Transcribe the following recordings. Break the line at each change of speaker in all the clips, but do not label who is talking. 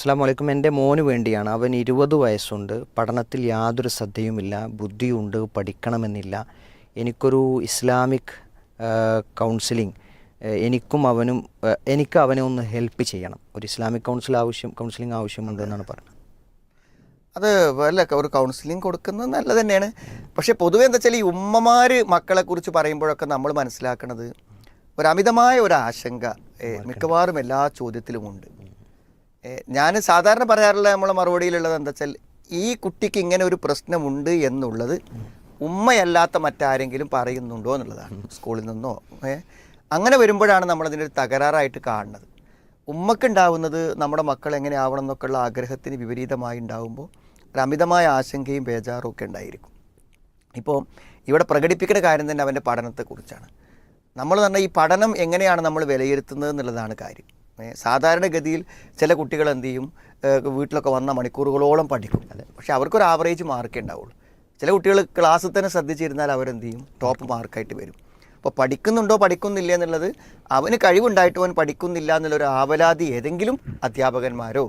അസ്സലാമു അലൈക്കും. എൻ്റെ മോന് വേണ്ടിയാണ്. അവൻ 20 വയസ്സുണ്ട്. പഠനത്തിൽ യാതൊരു ശ്രദ്ധയുമില്ല. ബുദ്ധിയുണ്ട്, പഠിക്കണമെന്നില്ല. എനിക്കൊരു ഇസ്ലാമിക് കൗൺസിലിംഗ് എനിക്കും അവനും എനിക്ക് അവനെ ഒന്ന് ഹെൽപ്പ് ചെയ്യണം. ഒരു ഇസ്ലാമിക് കൗൺസിലിംഗ് ആവശ്യമുണ്ട് എന്നാണ് പറഞ്ഞത്.
അത് വല്ല ഒരു കൗൺസിലിംഗ് കൊടുക്കുന്നത് നല്ലത് തന്നെയാണ്. പക്ഷേ പൊതുവെ എന്താ വെച്ചാൽ ഈ ഉമ്മമാർ മക്കളെക്കുറിച്ച് പറയുമ്പോഴൊക്കെ നമ്മൾ മനസ്സിലാക്കുന്നത് ഒരമിതമായ ഒരു ആശങ്ക മിക്കവാറും എല്ലാ ചോദ്യത്തിലുമുണ്ട്. ഞാൻ സാധാരണ പറയാറുള്ള നമ്മളെ മറുപടിയിലുള്ളത് എന്താ വെച്ചാൽ ഈ കുട്ടിക്ക് ഇങ്ങനെ ഒരു പ്രശ്നമുണ്ട് എന്നുള്ളത് ഉമ്മയല്ലാത്ത മറ്റാരെങ്കിലും പറയുന്നുണ്ടോ എന്നുള്ളതാണ്. സ്കൂളിൽ നിന്നോ അങ്ങനെ വരുമ്പോഴാണ് നമ്മളതിനൊരു തകരാറായിട്ട് കാണുന്നത്. ഉമ്മക്കുണ്ടാവുന്നത് നമ്മുടെ മക്കൾ എങ്ങനെ ആവണം എന്നൊക്കെയുള്ള ആഗ്രഹത്തിന് വിപരീതമായി ഉണ്ടാകുമ്പോൾ ഒരു അമിതമായ ആശങ്കയും ബേജാറും ഒക്കെ ഉണ്ടായിരിക്കും. ഇപ്പോൾ ഇവിടെ പ്രകടിപ്പിക്കുന്ന കാര്യം തന്നെ അവൻ്റെ പഠനത്തെക്കുറിച്ചാണ്. നമ്മൾ പറഞ്ഞാൽ ഈ പഠനം എങ്ങനെയാണ് നമ്മൾ വിലയിരുത്തുന്നത് എന്നുള്ളതാണ് കാര്യം. സാധാരണഗതിയിൽ ചില കുട്ടികൾ എന്ത് ചെയ്യും, വീട്ടിലൊക്കെ വന്ന മണിക്കൂറുകളോളം പഠിക്കും. പക്ഷേ അവർക്കൊരു ആവറേജ് മാർക്കേ ഉണ്ടാവുള്ളൂ. ചില കുട്ടികൾ ക്ലാസ്സിൽ തന്നെ ശ്രദ്ധിച്ചിരുന്നാൽ അവരെന്ത് ചെയ്യും, ടോപ്പ് മാർക്കായിട്ട് വരും. അപ്പോൾ പഠിക്കുന്നുണ്ടോ പഠിക്കുന്നില്ല എന്നുള്ളത്, അവന് കഴിവുണ്ടായിട്ട് അവൻ പഠിക്കുന്നില്ല എന്നുള്ളൊരു ആവലാതി ഏതെങ്കിലും അധ്യാപകന്മാരോ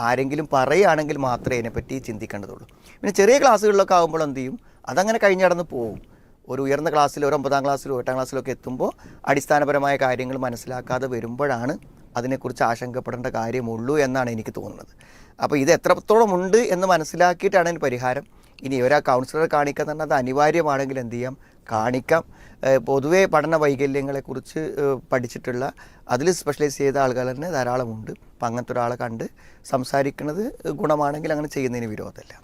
ആരെങ്കിലും പറയുകയാണെങ്കിൽ മാത്രമേ അതിനെപ്പറ്റി ചിന്തിക്കേണ്ടതുള്ളൂ. പിന്നെ ചെറിയ ക്ലാസ്സുകളിലൊക്കെ ആകുമ്പോൾ എന്ത് ചെയ്യും, അതങ്ങനെ കഴിഞ്ഞ് നടന്ന് പോകും. ഒരു ഉയർന്ന ക്ലാസ്സിലോ ഒരു 9ാം ക്ലാസ്സിലോ 8ാം ക്ലാസ്സിലോ ഒക്കെ എത്തുമ്പോൾ അടിസ്ഥാനപരമായ കാര്യങ്ങൾ മനസ്സിലാക്കാതെ വരുമ്പോഴാണ് അതിനെക്കുറിച്ച് ആശങ്കപ്പെടേണ്ട കാര്യമുള്ളൂ എന്നാണ് എനിക്ക് തോന്നുന്നത്. അപ്പോൾ ഇത് എത്രത്തോളം ഉണ്ട് എന്ന് മനസ്സിലാക്കിയിട്ടാണ് അതിന് പരിഹാരം. ഇനി ഒരാ കൗൺസിലറെ കാണിക്കുക എന്ന് പറഞ്ഞാൽ അത് അനിവാര്യമാണെങ്കിൽ എന്ത് ചെയ്യാം, കാണിക്കാം. പൊതുവേ പഠന വൈകല്യങ്ങളെക്കുറിച്ച് പഠിച്ചിട്ടുള്ള അതിൽ സ്പെഷ്യലൈസ് ചെയ്ത ആളുകൾ തന്നെ ധാരാളമുണ്ട്. അപ്പം അങ്ങനത്തെ ഒരാളെ കണ്ട് സംസാരിക്കുന്നത് ഗുണമാണെങ്കിൽ അങ്ങനെ ചെയ്യുന്നതിന് വിരോധമല്ല.